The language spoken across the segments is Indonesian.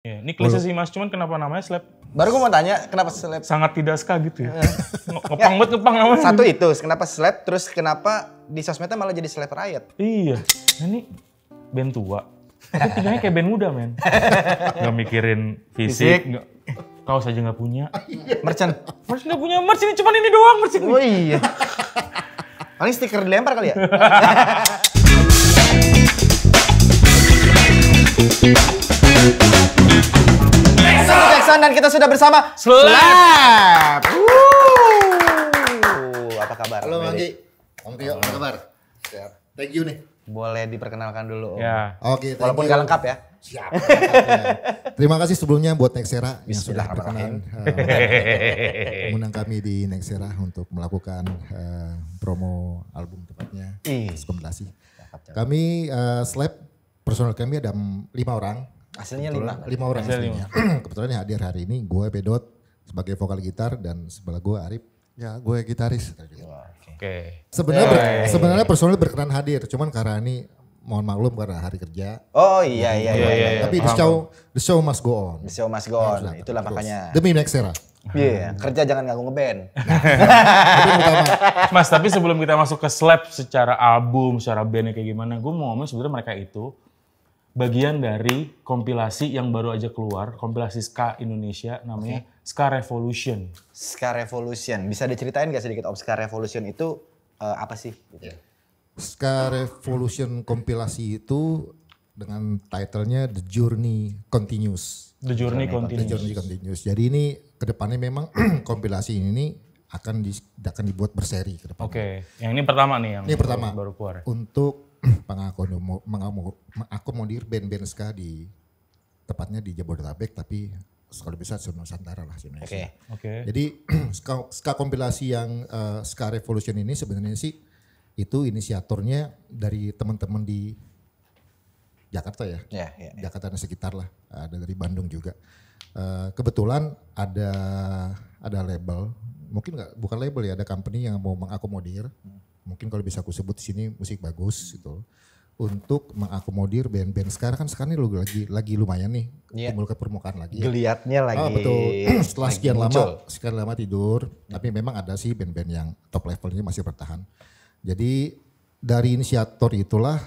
Ya, ini klise sih Mas, cuman kenapa namanya Slap? Baru gue mau tanya, kenapa Slap? Sangat tidak ska gitu ya. Ngepang banget ngepang namanya. Satu itu, kenapa Slap, terus kenapa di sosmednya malah jadi Slap Riot? Iya, nah, ini band tua. Tapi kerjanya kayak band muda men. Gak mikirin fisik. Kaos aja gak punya. Merchant? Merch gak punya merch, ini cuman ini doang merch ini. Oh iya. Paling stiker dilempar kali ya? Jackson dan kita sudah bersama Slap. Apa kabar? Halo Manggi. Om Tio, apa kabar? Siap. Thank you nih. Boleh diperkenalkan dulu Om. Ya. Oke, thank Walaupun you. gak lengkap ya. Siap. Terima kasih sebelumnya buat Nexera yang sudah berkenan mengundang kami di Nexera untuk melakukan promo album tepatnya kompilasi. Kami Slap, personal kami ada 5 orang. Aslinya 5. 5 orang aslinya. Kebetulan yang hadir hari ini gue Bedot sebagai vokal gitar dan sebelah gue Arif. Ya gue gitaris. Oke. Sebenarnya personal berkenan hadir, cuman karena ini mohon maklum karena hari kerja. Oh iya. Tapi the show must go on. The show must go on. Itulah makanya. Demi Nexera. Iya, kerja jangan ganggu ngeband. Mas, tapi sebelum kita masuk ke Slap secara album, secara bandnya kayak gimana, gue mau ngomong sebenarnya mereka itu bagian dari kompilasi yang baru aja keluar, kompilasi ska Indonesia namanya Ska Revolution. Ska Revolution, bisa diceritain gak sedikit Om Ska Revolution itu apa sih? Gitu. Ska Revolution kompilasi itu dengan titlenya The Journey Continues. The Journey Continues. The Journey Continues. Jadi ini kedepannya memang kompilasi ini akan dibuat berseri ke depan. Oke, yang ini pertama nih yang ini pertama baru keluar. Untuk mengakomodir band-band ska tepatnya di Jabodetabek, tapi kalau bisa Nusantara lah. Oke. Jadi ska kompilasi yang Ska Revolution ini sebenarnya sih itu inisiatornya dari teman-teman di Jakarta ya. Jakarta dan sekitar lah, ada dari Bandung juga. Kebetulan ada label, mungkin bukan label ya, ada company yang mau mengakomodir. Mungkin kalau bisa aku sebut di sini Musik Bagus gitu. Untuk mengakomodir band-band sekarang kan lagi lumayan nih timbul ke permukaan lagi. Geliatnya lagi. Oh betul. Setelah sekian lama tidur, tapi memang ada sih band-band yang top level ini masih bertahan. Jadi dari inisiator itulah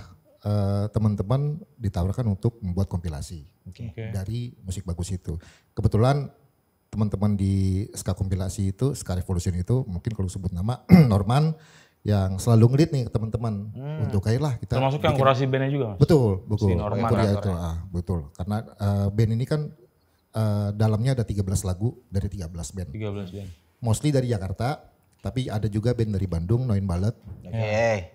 teman-teman ditawarkan untuk membuat kompilasi dari Musik Bagus itu. Kebetulan teman-teman di ska kompilasi itu, Ska Revolution itu, mungkin kalau sebut nama Norman yang selalu ngelit nih teman-teman untuk kayak kita. Termasuk yang kurasi bandnya juga Mas? Betul. Si Norman Itu, betul. Karena band ini kan dalamnya ada 13 lagu dari 13 band. 13 band. Mostly dari Jakarta. Tapi ada juga band dari Bandung, Noin Balet.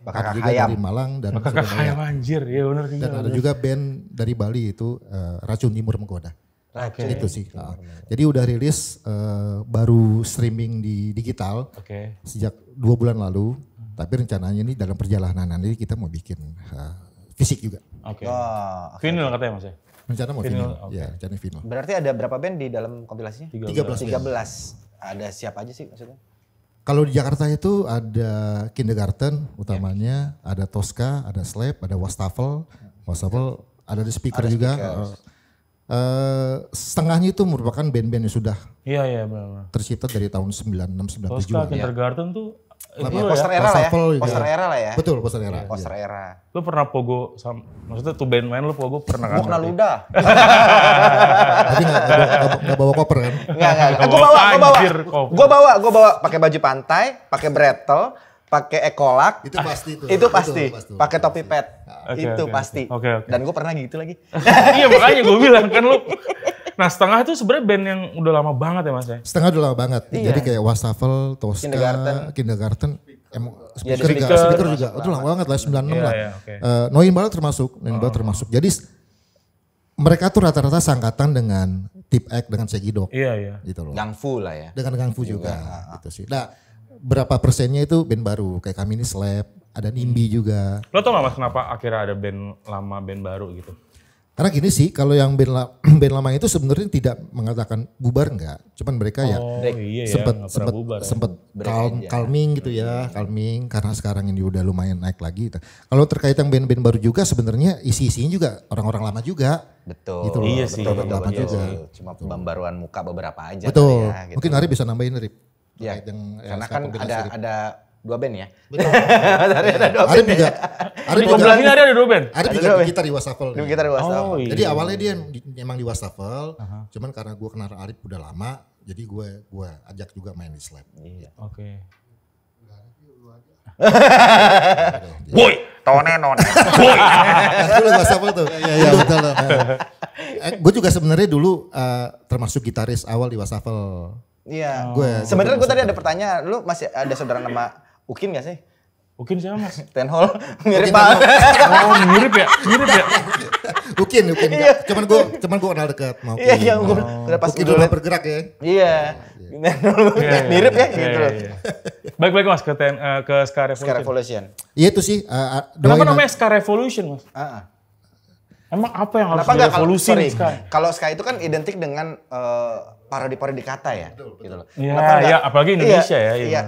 Ada juga Hayam. dari Malang dan Kakak Hayam anjir, ya bener. Dan ada juga band dari Bali itu Racun Timur Menggoda. Itu sih. Jadi udah rilis baru streaming di digital sejak 2 bulan lalu. Tapi rencananya ini dalam perjalanan nanti kita mau bikin fisik juga. Vinyl katanya Mas ya? Rencana mau vinyl. Ya, rencana vinyl. Berarti ada berapa band di dalam kompilasinya? 13. Ada siapa aja sih maksudnya? Kalau di Jakarta itu ada Kindergarten utamanya, ada Tosca, ada Slap, ada Wastafel, ada The Speaker juga. Setengahnya itu merupakan band-band yang sudah benar. tercipta dari tahun 96-97. Tosca, Kindergarten tuh poster era lah ya. Betul, poster era. Poster era. Lu pernah pogo sama, maksudnya tuh band main lu pogo pernah kan? Gua kena ludah. Tapi gak bawa koper kan? Enggak. Gua bawa pakai baju pantai, pakai bretel, pakai ekolak. Itu pasti itu. Itu pasti. Pakai topi pet. Itu pasti. Oke. Dan gue pernah gitu lagi. Iya makanya gue bilang kan lu. Nah setengah itu sebenarnya band yang udah lama banget ya Mas ya? Setengah udah lama banget. Jadi kayak Wastafel, Tosca, Kindergarten. Speaker juga. Itu lama banget lah, 96 lah. Noin Balet termasuk. Jadi mereka tuh rata-rata sangkatan dengan Tip X, dengan Segidok. Iya. Gitu loh. Gangfu lah ya. Dengan Gangfu juga. Gitu sih. Nah berapa persennya itu band baru. Kayak kami ini Slap, ada Nimbi juga. Lo tau gak Mas kenapa akhirnya ada band lama, band baru gitu? Karena gini sih, kalau yang band lama itu sebenarnya tidak mengatakan bubar enggak, cuman mereka ya sempat calming gitu ya, calming karena sekarang ini udah lumayan naik lagi. Kalau terkait yang band-band baru juga sebenarnya isi-isinya juga orang-orang lama juga. Betul. Gitu iya sih. Betul. juga. Cuma pembaruan muka beberapa aja. Betul. Ya, gitu. Mungkin Ari bisa nambahin Rip. Ya, karena kan ada 2 band ya. Betul. Ari juga. Ari juga. Ada 2 band. Ari juga gitar di Wastafel. Gitar di Wastafel. Oh, iya. Jadi awalnya dia emang di Wastafel, cuman karena gue kenal Arif udah lama, jadi gue ajak juga main di Slap. Iya. Oke. Boy, none. Boy. Dulu Wastafel tuh. Iya betul. Gue juga sebenarnya dulu termasuk gitaris awal di Wastafel. Iya. Sebenarnya gue tadi ada pertanyaan, lu masih ada saudara nama Ukin gak sih? Ukin siapa Mas? Tenhol mirip banget. Oh mirip ya? Ukin. Iya. Cuman gue kenal dekat mau. Iya, gue udah pas Ukin udah bergerak ya. Iya. Mirip ya gitu loh. Baik Mas ke Ska Revolution. Iya itu sih. Kenapa namanya Ska Revolution Mas? Emang apa yang harus direvolusi nih Ska? Kalau Ska itu kan identik dengan parodi kata ya. Betul. Gitu loh. Iya, apalagi Indonesia ya. Iya,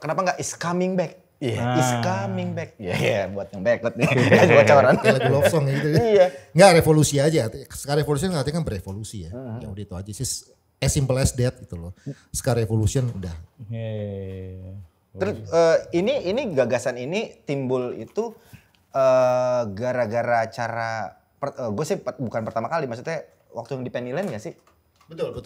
kenapa enggak is coming back? Iya, is coming back. Iya, buat yang backward nih. Bocoran. Kayak lagu love song gitu. Iya. Enggak revolusi aja. Ska Revolution artinya kan berevolusi ya. Ya udah itu aja sih. As simple as that gitu loh. Ska Revolution udah. Terus ini gagasan ini timbul itu gara-gara acara gue sih bukan pertama kali, maksudnya waktu yang di Pennyland gak sih? Betul.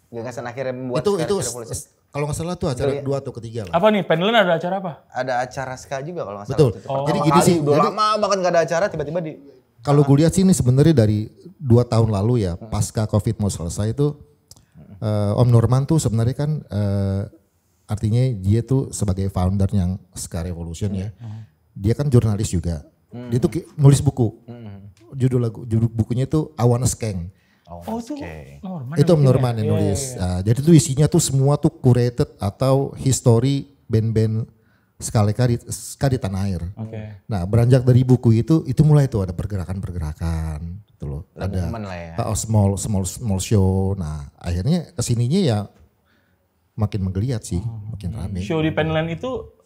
Gagasan akhirnya membuat itu Revolution. Kalau nggak salah tuh acara 2 atau ketiga lah. Apa nih, Pennyland ada acara apa? Ada acara Ska juga kalau nggak salah. Betul. Jadi gini sih. Udah lama banget nggak ada acara, tiba-tiba di. Kalau gue lihat sih ini sebenarnya dari 2 tahun lalu ya, pasca COVID mau selesai itu, Om Norman tuh sebenarnya kan artinya dia tuh sebagai founder yang Ska Revolution ya. Dia kan jurnalis juga. Dia tuh nulis buku. Judul bukunya itu I Wanna Skank. Oh itu Norman. Itu Om Norman yang nulis. Nah, jadi tuh isinya tuh semua tuh curated atau history band-band ska di tanah air. Nah beranjak dari buku itu mulai tuh ada pergerakan gitu loh. Ada small show. Nah akhirnya kesininya ya makin menggeliat sih, makin rame. Show di Pennyland itu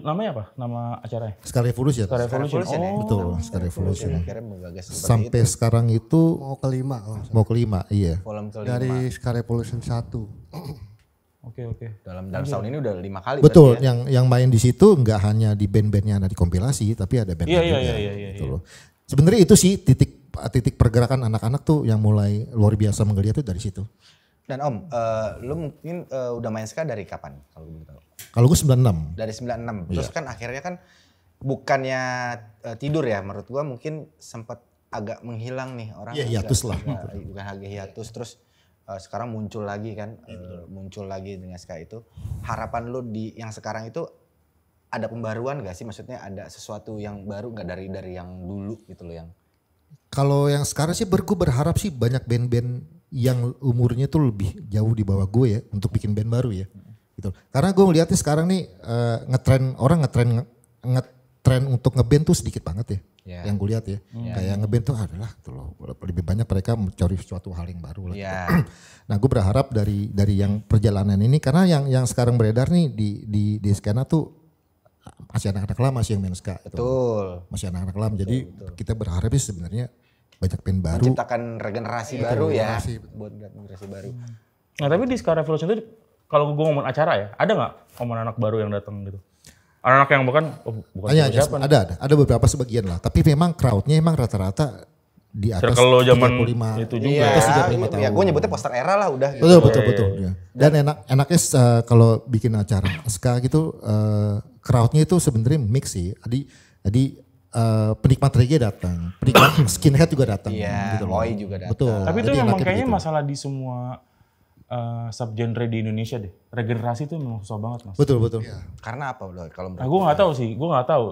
namanya apa? Nama acaranya? Ska Revolution. Betul, Ska Revolution. Sampai sekarang itu mau kelima. Iya. Dari Ska Revolution 1. Oke. Dalam tahun ini udah 5 kali. Betul, ya? yang main di situ nggak hanya di band-bandnya ada di kompilasi, tapi ada band juga. Iya. Sebenarnya itu sih titik pergerakan anak-anak tuh yang mulai luar biasa menggeliat itu dari situ. Dan Om, lu mungkin udah main ska dari kapan kalau gue tahu? Kalau gue 96. Dari 96. Terus kan akhirnya kan bukannya tidur ya, menurut gue mungkin sempat agak menghilang nih orang. Iya, hiatus lah. Bukan agak hiatus, terus sekarang muncul lagi kan, muncul lagi dengan ska itu. Harapan lu di yang sekarang itu ada pembaruan gak sih? Maksudnya ada sesuatu yang baru gak dari yang dulu gitu loh yang. Kalau yang sekarang sih gue berharap sih banyak band-band yang umurnya tuh lebih jauh di bawah gue ya untuk bikin band baru ya. Gitu. Karena gue ngeliatnya sekarang nih ngetren untuk ngeband tuh sedikit banget ya. Yang gue lihat ya. Kayak ngeband tuh adalah tuh loh, lebih banyak mereka mencari suatu hal yang baru lah. Gitu. Nah gue berharap dari yang perjalanan ini karena yang sekarang beredar nih di skena tuh masih anak-anak lama sih yang main ska. Betul. Masih anak-anak lama. Jadi kita berharap sih sebenarnya banyak band baru. Menciptakan regenerasi baru ya. Buat generasi baru. Nah tapi di Ska Revolution itu kalau gue ngomong acara ya, ada nggak anak baru yang datang gitu? Anak-anak yang bukan siapa? Ada beberapa sebagian lah. Tapi memang crowdnya emang rata-rata di atas kalau zaman 35 itu juga. Ya gue nyebutnya poster era lah udah. Betul. Ya. Dan enaknya kalau bikin acara ska gitu, crowdnya itu sebenarnya mix sih. Jadi penikmat reggae datang, penikmat skinhead juga datang. Iya, gitu Oi juga datang. Betul. Tapi itu memang kayaknya masalah di semua subgenre di Indonesia deh. Regenerasi itu memang susah banget Mas. Betul. Ya. Karena apa loh kalau menurut gue nggak tahu sih, gue nggak tahu.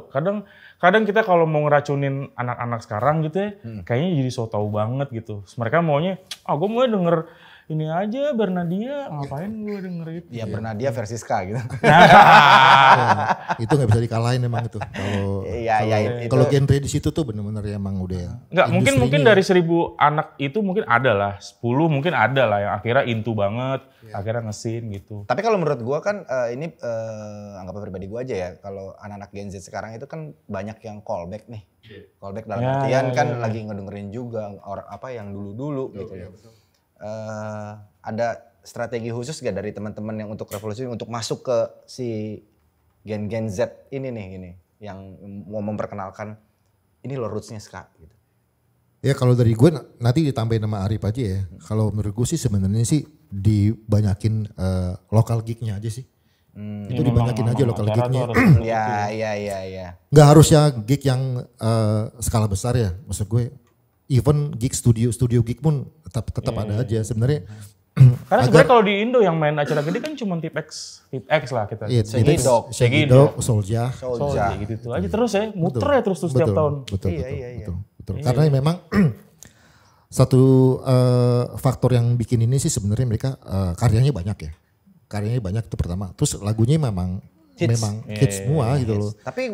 Kadang kita kalau mau ngeracunin anak-anak sekarang gitu ya, kayaknya jadi so tau banget gitu. Mereka maunya, gue mau denger ini aja Bernadia, ngapain gue denger itu? Iya Bernadia versi ska gitu. Itu nggak bisa dikalahin emang itu. Kalau Iya. Kalau genre di situ tuh bener-bener emang udah. Enggak, mungkin dari 1000 anak itu mungkin ada lah, 10 mungkin ada lah yang akhirnya into banget, akhirnya ngesin gitu. Tapi kalau menurut gua kan ini anggapan pribadi gua aja ya, kalau anak-anak Gen Z sekarang itu kan banyak yang callback nih. Callback dalam artian kan lagi ngedengerin juga apa yang dulu-dulu gitu ya. Ada strategi khusus gak dari teman-teman yang untuk revolusi untuk masuk ke si Gen Z ini nih yang mau memperkenalkan ini loh rootsnya ska gitu. Ya kalau dari gue nanti ditambahin nama Arif aja ya. Kalau menurut gue sih sebenarnya sih dibanyakin lokal gignya aja sih. Itu dibanyakin aja lokal gignya. Iya. Nggak harusnya gig yang skala besar ya. Maksud gue even gig studio gig pun tetap ada aja sebenarnya. Karena sebenarnya kalau di Indo yang main acara gede kan cuma Tip X lah kita. Iya, Segidok, Soulja gitu aja terus ya, muter ya terus setiap tahun. Betul. Karena memang satu faktor yang bikin ini sih sebenarnya mereka karyanya banyak ya. Karyanya banyak itu pertama. Terus lagunya memang hits semua gitu loh. Tapi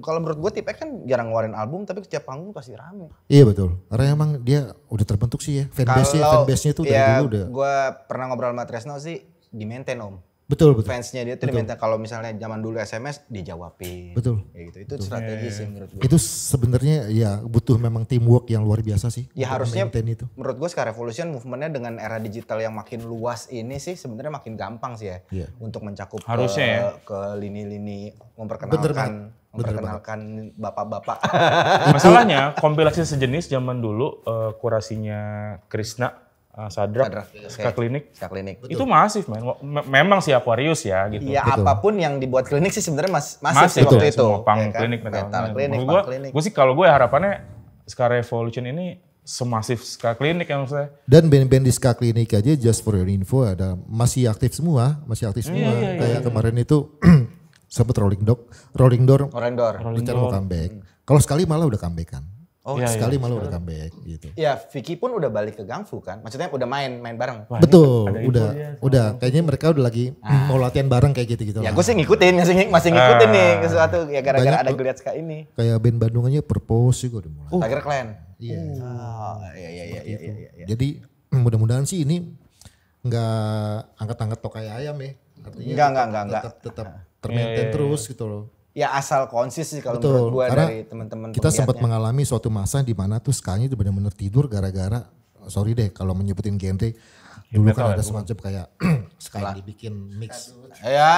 kalau menurut gue Tip X kan jarang ngeluarin album tapi setiap panggung pasti rame. Iya betul. Karena emang dia udah terbentuk sih ya. Fanbase-nya itu dari dulu udah. Gue pernah ngobrol sama Tresno sih di maintain om. Betul. Fansnya dia tuh diminta kalau misalnya zaman dulu SMS dijawabin. Betul. Ya gitu. Itu strategi sih menurut gue. Itu sebenarnya ya butuh memang teamwork yang luar biasa sih. Ya harusnya itu. Menurut gue Ska Revolution movementnya dengan era digital yang makin luas ini sih sebenarnya makin gampang sih ya. Yeah. Untuk mencakup ke lini-lini memperkenalkan bapak-bapak. Masalahnya kompilasi sejenis zaman dulu kurasinya Krishna Sadrak, Ska Klinik. Itu masif men. Memang sih Aquarius ya gitu. Iya apapun yang dibuat klinik sih sebenarnya masif sih waktu itu. Pang ya kan? klinik, metal klinik, gue sih kalau gue harapannya Ska Revolution ini semasif Ska Klinik ya maksudnya. Dan band-band di Ska Klinik aja just for your info masih aktif semua. Kayak kemarin itu sempat Rolling Door. Rencana mau comeback. Kalau sekali malah udah comeback kan. Sekali malah udah comeback gitu. Ya Vicky pun udah balik ke Gangfu kan. Maksudnya udah main bareng. Wah, betul, udah. Kayaknya mereka udah lagi mau latihan bareng kayak gitu. Ya gue sih ngikutin, masih ngikutin nih ke sesuatu ya gara-gara ada Geliat Ska ini. Kayak band Bandung aja Purpose juga udah mulai. Tiger Clan. Iya. Iya. Jadi mudah-mudahan sih ini nggak angkat-angkat tokai ayam ya. Artinya enggak. Tetap termaintain terus gitu loh. Ya asal konsis sih kalau menurut gue dari teman-teman. Kita sempat mengalami suatu masa di mana tuh skanya itu benar-benar tidur gara-gara, sorry deh kalau menyebutin genre, dulu kan ada semacam kayak ska dibikin mix. Ya,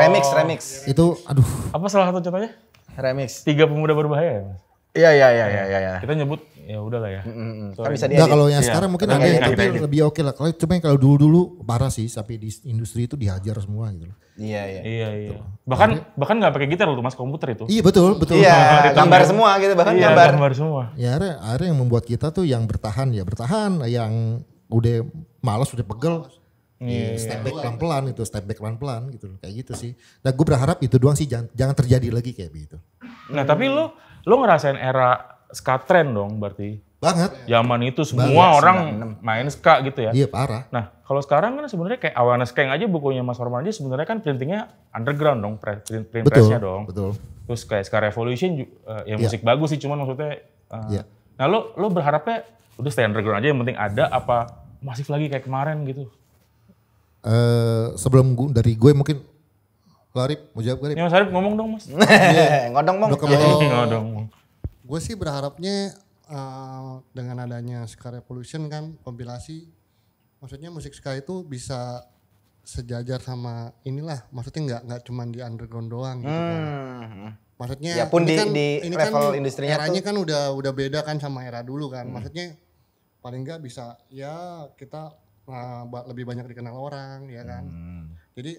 remix. Itu aduh. Apa salah satu contohnya? Remix. 3 Pemuda Berbahaya ya Mas? Iya. Kita nyebut ya udahlah ya. Kan bisa dia. Kalau yang sekarang mungkin ada yang lebih oke lah. Cuma kalau dulu parah sih sampai di industri itu dihajar semua gitu loh. Iya. Bahkan nggak pakai gitar loh Mas, komputer itu. Iya betul. Iya, gambar semua gitu bahkan gambar semua. Ya akhirnya yang membuat kita tuh yang bertahan, yang udah malas, udah pegel. Step back pelan-pelan gitu loh, kayak gitu sih. Nah gue berharap itu doang sih, jangan terjadi lagi kayak begitu. Nah tapi lo ngerasain era ska trend dong berarti? Banget. Zaman itu semua orang main ska gitu ya? Iya parah. Nah kalau sekarang kan sebenarnya kayak Awareness Keng aja bukunya Mas Horman aja sebenarnya kan printingnya underground dong, print pressnya dong. Betul. Terus kayak Ska Revolution ya musik bagus sih, cuman maksudnya. Nah lo berharapnya udah stay underground aja yang penting ada, apa masif lagi kayak kemarin gitu? Sebelum dari gue mungkin Arif mau jawab Arif? Ya Mas Arif ngomong dong Mas. Ngodong Bang. Ngodong. Gue sih berharapnya dengan adanya Ska Revolution kan kompilasi, maksudnya musik ska itu bisa sejajar sama inilah, maksudnya nggak cuma di underground doang gitu kan. Maksudnya ya pun ini di level kan industrinya eranya tuh kan udah beda kan sama era dulu kan. Maksudnya paling nggak bisa ya kita lebih banyak dikenal orang ya kan. Jadi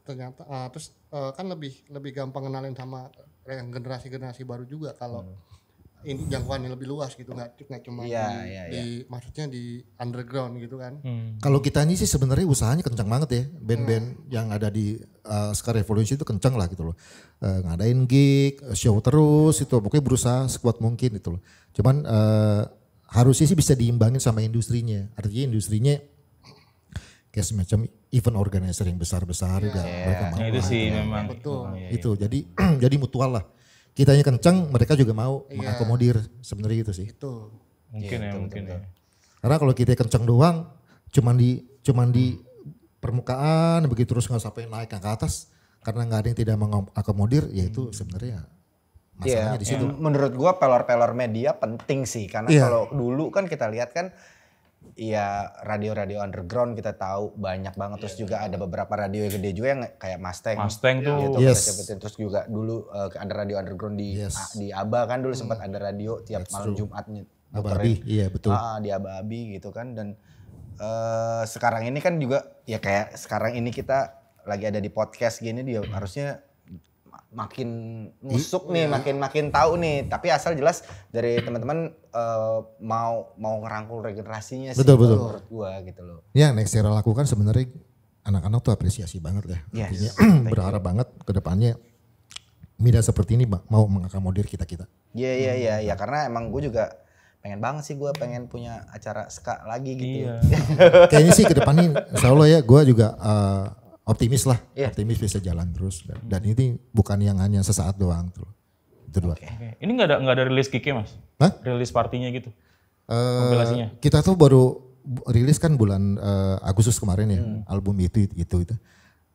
ternyata terus kan lebih gampang kenalin sama yang generasi baru juga kalau ini jangkauannya lebih luas gitu, nggak cuma maksudnya di underground gitu kan. Kalau kita ini sih sebenarnya usahanya kencang banget ya, band-band yang ada di Ska Revolution itu kencang lah gitu loh. Ngadain gig, show terus itu, pokoknya berusaha sekuat mungkin itu loh. Cuman harusnya sih bisa diimbangin sama industrinya. Artinya industrinya kayak semacam event organizer yang besar-besar mereka mau. Itu sih memang. Betul. Itu jadi mutual lah. kitanya kenceng, mereka juga mau mengakomodir sebenarnya gitu sih. Itu. Mungkin ya. Karena kalau kita kenceng doang, cuman di permukaan begitu terus nggak sampai naik ke atas, karena nggak ada yang tidak mengakomodir, ya itu sebenarnya masalahnya di situ. Menurut gua pelor-pelor media penting sih, karena kalau dulu kan kita lihat kan, ya radio-radio underground kita tahu banyak banget, terus juga ada beberapa radio yang gede juga yang kayak Mustang tuh. gitu, terus juga dulu ada radio underground di Aba kan dulu sempat ada radio tiap malam Jumatnya. Aba-abi, iya betul. Di Aba-abi gitu kan, dan sekarang ini kan juga ya kayak sekarang ini kita lagi ada di podcast gini, dia harusnya makin musuk nih, makin tahu nih. Tapi asal jelas dari teman-teman mau ngerangkul regenerasinya sih, menurut gua gitu loh. Ya, next era lakukan sebenarnya anak-anak tuh apresiasi banget ya. Artinya berharap banget ke depannya media seperti ini mau mengakomodir kita-kita. Iya, karena emang gue juga pengen banget sih, gue pengen punya acara ska lagi gitu. Iya. Kayaknya sih ke depannya insya Allah ya, gue juga optimis lah. Optimis bisa jalan terus. Dan ini bukan yang hanya sesaat doang. Itu dua. Ini nggak ada rilis gig-nya Mas? Hah? Rilis partinya gitu? Kompilasinya? Kita tuh baru rilis kan bulan Agustus kemarin ya, album itu.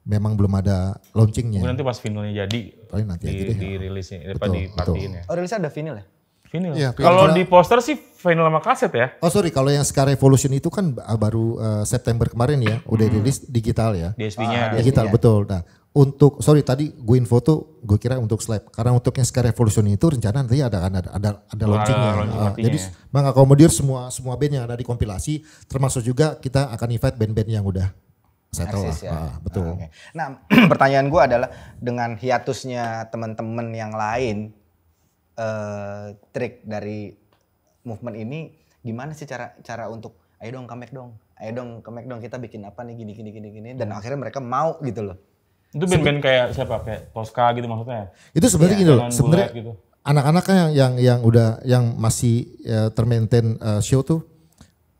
Memang belum ada launchingnya. Mungkin nanti pas vinilnya jadi paling nanti aja deh. Dirilisnya, Betul, dipartiin ya. Oh, rilisnya ada vinyl ya? Vinyl. Iya, Kalau di poster sih vinyl sama kaset ya. Oh sorry, kalau yang Ska Revolution itu kan baru September kemarin ya, udah rilis digital ya. DSP-nya. Digital, betul. Nah, untuk tadi gue info tuh gue kira untuk Slap. Karena untuk yang Ska Revolution itu rencana nanti ada launchingnya. Jadi mengakomodir semua band yang ada di kompilasi, termasuk juga kita akan invite band-band yang udah settle lah. Betul. Okay. Nah, pertanyaan gue adalah dengan hiatusnya teman-teman yang lain, trik dari movement ini gimana sih cara untuk ayo dong comeback dong kita bikin apa nih gini dan akhirnya mereka mau gitu loh. Itu band-band kayak siapa, kayak Tosca gitu maksudnya? Itu sebenarnya gini loh, sebenarnya gitu. Anak-anaknya yang masih termaintain show tuh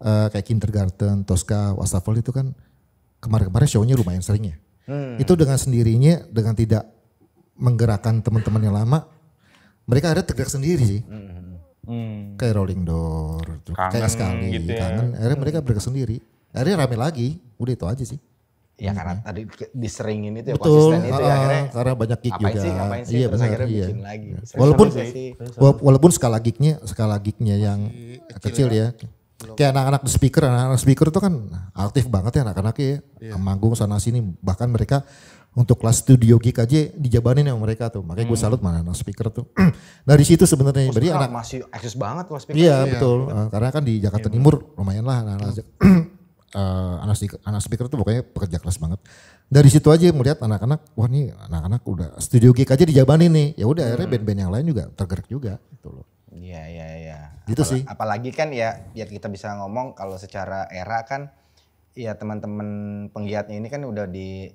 kayak Kindergarten, Tosca, Wastafel itu kan kemarin show-nya lumayan sering ya. Itu dengan sendirinya, dengan tidak menggerakkan teman-teman yang lama, mereka ada tergerak sendiri sih. Kayak Rolling Door, kayak sekali gitu ya. kangen. Akhirnya mereka bergerak sendiri. Akhirnya rame lagi, udah itu aja sih. Ya karena tadi diseringin itu ya, Betul, konsisten itu ya akhirnya. Karena banyak gig juga. Ngapain sih, Iya terus benar, akhirnya iya. bikin lagi. Walaupun skala gignya yang kecil ya. Kayak anak-anak speaker itu kan aktif banget ya anak-anaknya ya. Manggung sana sini, bahkan mereka untuk kelas studio gig aja dijabanin sama mereka tuh. Makanya gue salut mana anak speaker tuh. Dari situ sebenarnya berarti anak masih eksis banget loh speaker. Iya betul. Karena kan di Jakarta Timur lumayan lah anak speaker tuh pokoknya pekerja keras banget. Dari situ aja melihat anak-anak, wah nih anak-anak udah studio gig aja dijabanin nih. Ya udah akhirnya band-band yang lain juga tergerak juga gitu loh. Iya. Gitu sih. Apalagi kan ya biar kita bisa ngomong kalau secara era kan ya teman-teman penggiatnya ini kan udah di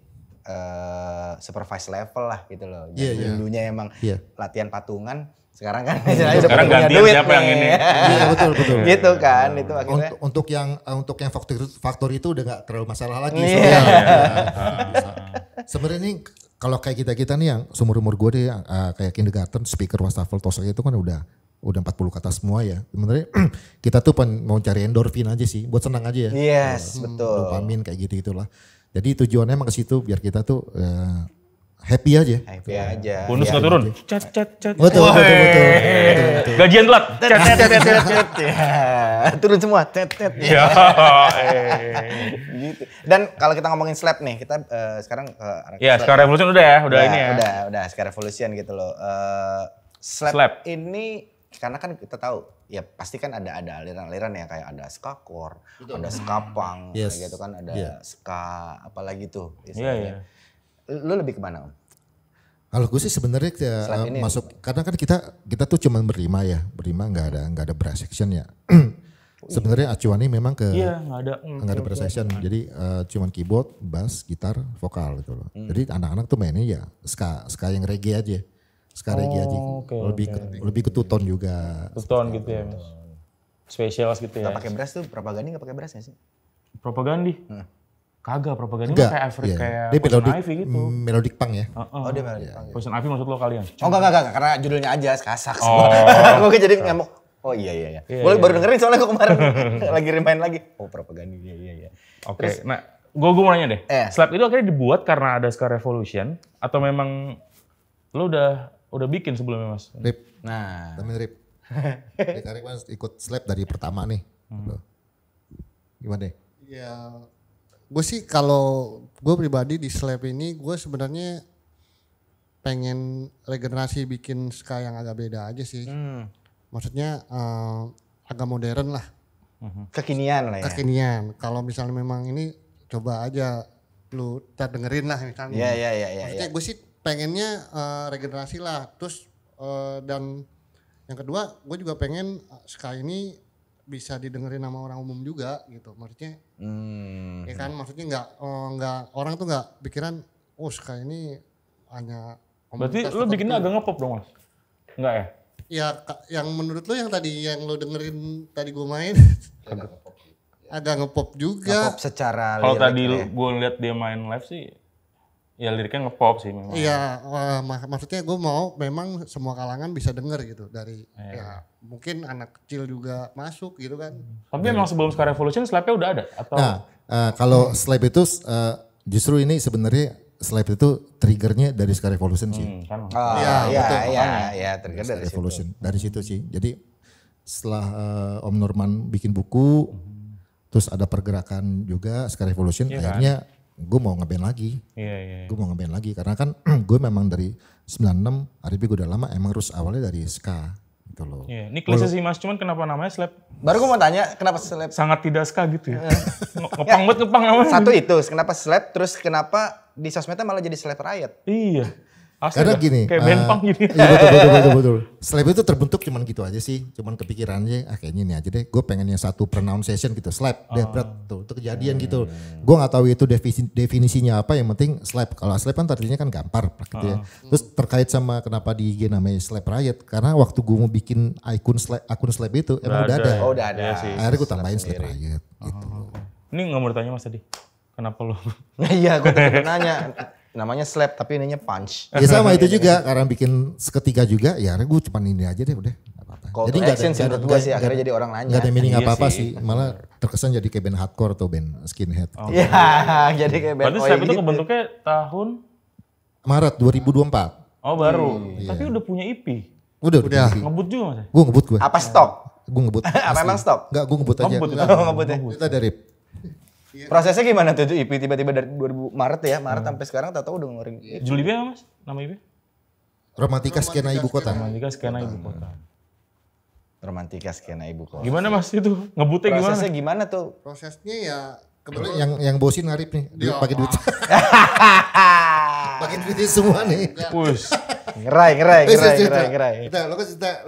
supervise level lah gitu loh. Dulunya emang latihan patungan, sekarang kan sekarang gantian siapa yang ini. Iya betul. Gitu kan itu akhirnya. Untuk yang faktor itu udah gak terlalu masalah lagi. Sebenarnya ini kalau kayak kita nih yang seumur-umur gue deh kayak Kindergarten, speaker, Wastafel, Tosca itu kan udah 40 ke atas semua ya. Sebenarnya kita tuh mau cari endorfin aja sih, buat senang aja ya. Yes, betul. Dopamin kayak gitu-gitulah. Jadi tujuannya emang ke situ biar kita tuh happy aja. Happy aja. Bonus nggak turun? Cet. Betul. Gajian telat. Cet. Turun semua. Cet. Ya. Gitu. Dan kalau kita ngomongin Slap nih, kita sekarang ke arah Ska Revolution udah ya, udah ini ya. Udah Ska Revolution gitu loh. Slap ini karena kan kita tahu ya pasti kan ada aliran-aliran ya, kayak ada ska core, ada ska punk, kayak gitu kan, ada ska apalagi tuh istilahnya. Lu lebih kemana Om? Kalau gue sih sebenarnya masuk karena kan kita tuh cuma berlima nggak ada brass section ya. Sebenarnya acuannya memang ke nggak ada brass section, jadi cuman keyboard, bass, gitar, vokal gitu loh. Jadi anak-anak tuh mainnya ya ska yang reggae aja. Sekarang aja, lebih ke two-tone juga. Two-tone gitu ya Mas. Spesial gitu ya. Gak pakai brass tuh, Propagandhi gak pakai brass gak sih? Propagandhi? Kagak, propaganda kayak Afrika, kayak dia Poison Ivy gitu. Melodic punk ya. Oh dia melodic punk. Poison Ivy maksud lo kalian? Oh enggak, karena judulnya aja kasak. Oh. Gue jadi ngamuk. Oh iya. Gue baru dengerin soalnya gue kemarin lagi remind lagi. Oh propaganda, iya. Oke, nah gue mau nanya deh. Slap itu akhirnya dibuat karena ada Ska Revolution atau memang lo udah bikin sebelumnya Mas? Rip. Nah. Tapi Rip. Ditarik Mas ikut Slap dari pertama nih. Gimana deh? Ya, gue sih kalau gue pribadi di Slap ini gue sebenarnya pengen regenerasi bikin ska yang agak beda aja sih. Maksudnya agak modern lah. Kekinian lah ya. Kekinian. Kalau misalnya memang ini coba aja lu dengerin lah misalnya. Iya. Maksudnya gue sih pengennya regenerasi lah. Terus dan yang kedua gue juga pengen ska ini bisa didengerin sama orang umum juga gitu. Maksudnya ya kan maksudnya nggak orang tuh nggak pikiran ska ini hanya berarti lu bikinnya agak ngepop dong Mas? Enggak ya? Ya yang menurut lu yang tadi yang lu dengerin tadi gue main agak ngepop juga. Ngepop secara kalau tadi ya. gue lihat dia main live sih ya liriknya ngepop sih memang. Iya, maksudnya gue mau memang semua kalangan bisa denger gitu dari ya mungkin anak kecil juga masuk gitu kan. Tapi memang sebelum Ska Revolution Slap-nya udah ada atau? Nah, kalau Slap itu justru ini sebenarnya Slap itu triggernya dari Ska Revolution sih. Kan. Iya, trigger dari Revolution dari situ sih. Jadi setelah Om Norman bikin buku, terus ada pergerakan juga Ska Revolution, akhirnya gue mau ngeband lagi. Iya. Gue mau ngeband lagi karena kan gue memang dari 96, Arifi gue udah lama emang roots awalnya dari ska gitu loh. Iya, ini klise sih Mas, cuman kenapa namanya Slap? Baru gue mau tanya kenapa Slap? Sangat tidak ska gitu ya. ngepang namanya. Satu itu, kenapa Slap, terus kenapa di sosmednya malah jadi Slap Riot? Iya. Asli Karena dah. gini. Kayak band punk gini. Iya betul. Slap itu terbentuk cuman gitu aja sih. Cuman kepikirannya kayaknya ini aja deh. Gue pengen yang satu pronunciation gitu. Slap, berat tuh. Itu kejadian gitu. Gue gak tahu itu definisinya apa. Yang penting slap. Kalau slap kan artinya kan gampar gitu ya. Terus terkait sama kenapa di IG namanya Slap Riot. Karena waktu gue mau bikin akun slap itu emang udah ada. Oh udah ada. Iya sih. Akhirnya gue tambahin Slap Riot gitu. Ini gak mau ditanya Mas tadi. Kenapa lo? Iya gue tetep nanya. Namanya Slap tapi ininya Punch. Ya sama itu juga karena bikin seketika juga ya gue cuma ini aja deh udah. Call to action sih menurut gue sih akhirnya jadi orang nanya. Gak ada meaning apa-apa sih. Malah terkesan jadi kayak band hardcore atau band skinhead. Iya jadi kayak band. Berarti Slap itu kebentuknya tahun? Maret 2024. Oh baru. Tapi udah punya EP? Udah. Ngebut juga Mas? Gue ngebut gue. Apa stok? Gue ngebut. Apa emang stok? Enggak, gue ngebut aja. Ngebut ya. Kita dari prosesnya gimana tuh EP tiba-tiba dari 2000 Maret ya, Maret sampai sekarang tahu udah ngeluarin. Judul EP apa Mas? Nama EP? Romantika Skena Ibu Kota. Romantika Skena Ibu Kota. Romantika Skena Ibu Kota. Gimana Mas itu? Ngebutnya gimana? Prosesnya gimana tuh? Prosesnya ya kebetulan yang bosin Arif nih, dia pakai duit. Pakai duitnya semua nih. Push. Ngerai.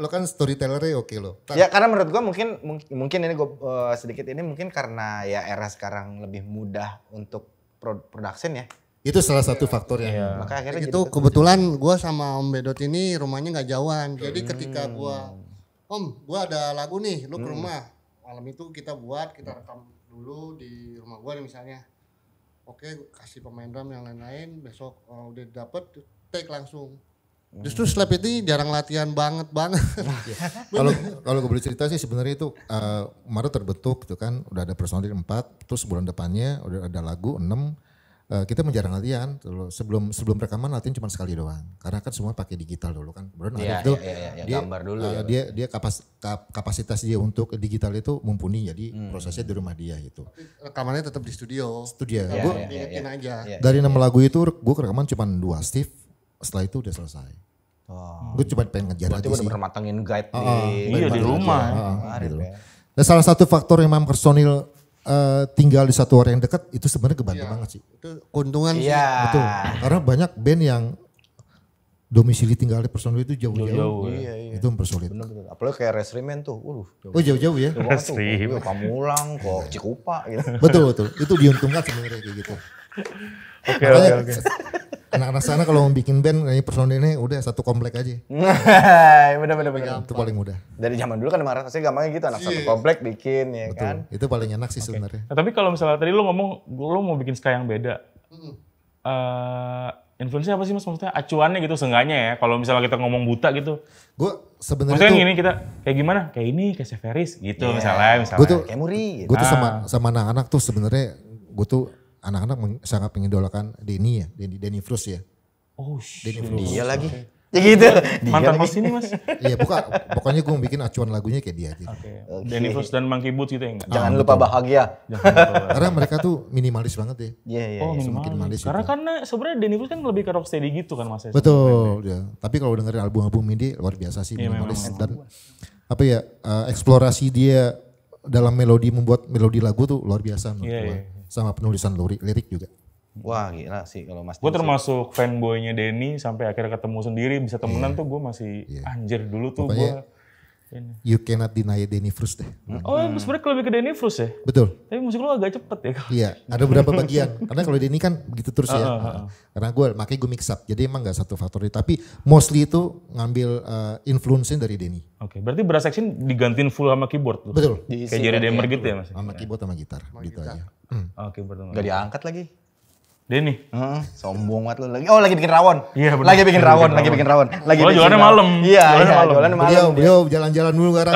Lo kan storytellernya oke lo. Ya karena menurut gua mungkin ini gua sedikit ini mungkin karena ya era sekarang lebih mudah untuk production ya. Itu salah satu faktor yang. Maka akhirnya itu kebetulan gua sama Om Bedot ini rumahnya nggak jauhan. Jadi ketika gua ada lagu nih, lu ke rumah. Malam itu kita rekam dulu di rumah gua nih misalnya. Oke, kasih pemain drum yang lain-lain, besok udah dapet take langsung. Justru Slap itu jarang latihan banget. Kalau gue boleh cerita sih sebenarnya itu Maret terbentuk gitu kan, udah ada personil 4, terus bulan depannya udah ada lagu 6. Kita menjarang latihan, sebelum rekaman latihan cuma sekali doang. Karena kan semua pakai digital dulu kan. Iya, gambar dulu. Dia kapasitas dia untuk digital itu mumpuni, jadi prosesnya di rumah dia gitu. Rekamannya tetap di studio. Gue ingetin aja. Dari 6 lagu itu gue rekaman cuma 2 Steve, setelah itu udah selesai. Gue cuma pengen ngejar berarti aja sih. Berarti udah matangin guide Iya di rumah. Gitu. Nah salah satu faktor yang memang personil tinggal di satu orang yang dekat itu sebenarnya kebantu banget sih. Itu keuntungan sih. Betul. Karena banyak band yang domisili tinggal di personil itu jauh-jauh. Iya. Itu mempersulit. Bener. Apalagi kayak Restream tuh. Jauh-jauh ya. Restream. Pamulang kok Cikupa gitu. Betul. Itu diuntungkan sebenarnya kayak gitu. Oke. Anak-anak sana kalau mau bikin band, kayaknya personilnya udah satu komplek aja. Bener. Itu paling mudah. Dari zaman dulu kan emang rasanya gampangnya gitu, anak satu komplek bikin ya Betul. kan. Itu paling enak sih sebenarnya. Nah, tapi kalau misalnya tadi lu ngomong lu mau bikin ska yang beda. Influence-nya apa sih Mas? Maksudnya acuannya gitu seenggaknya ya. Kalau misalnya kita ngomong buta gitu. Gue sebenarnya Maksudnya tuh, gini kita kayak gimana? Kayak ini, kayak Severis gitu misalnya. gue tuh, Kayak Muri gitu. gue tuh sama anak-anak tuh sebenarnya gue tuh anak-anak sangat mengidolakan Denny ya, Denny Frus ya. Oh shit. Dia lagi. Ya gitu. Mantan host ini Mas. Iya pokoknya gue mau bikin acuan lagunya kayak dia aja. Danny Frus dan Monkey Boots gitu ya enggak? Jangan lupa bahagia. Karena mereka tuh minimalis banget ya. Iya. Oh minimalis. Karena kan sebenarnya Danny Frus kan lebih ke rocksteady gitu kan Mas. Betul ya. Tapi kalau dengerin album-album indie luar biasa sih minimalis dan apa ya eksplorasi dia dalam melodi membuat melodi lagu tuh luar biasa menurut gue. Sama penulisan lirik juga. Wah gila sih kalau Mas. Gue termasuk fanboynya Denny sampai akhirnya ketemu sendiri bisa temenan tuh gue masih anjir dulu tuh gue. You cannot deny Denny Frus deh. Oh sebenarnya lebih ke Denny Frus ya? Betul. Tapi musik lu agak cepet ya? Iya, ada beberapa bagian. Karena kalau Denny kan begitu terus ya. Karena makanya gue mix up. Jadi emang gak satu faktor. Tapi mostly itu ngambil influence-nya dari Denny. Oke, berarti brass section digantiin full sama keyboard tuh? Betul. Kayak Jerry Demer gitu ya Mas? Sama keyboard sama gitar. Gitu aja. Oke, keyboard sama Gak diangkat lagi. Denny? Sombong banget lu lagi. Oh lagi bikin rawon. Iya benar. Lagi bikin rawon. Oh jualannya malam. Iya, jualannya malam. Beliau jalan-jalan dulu sekarang.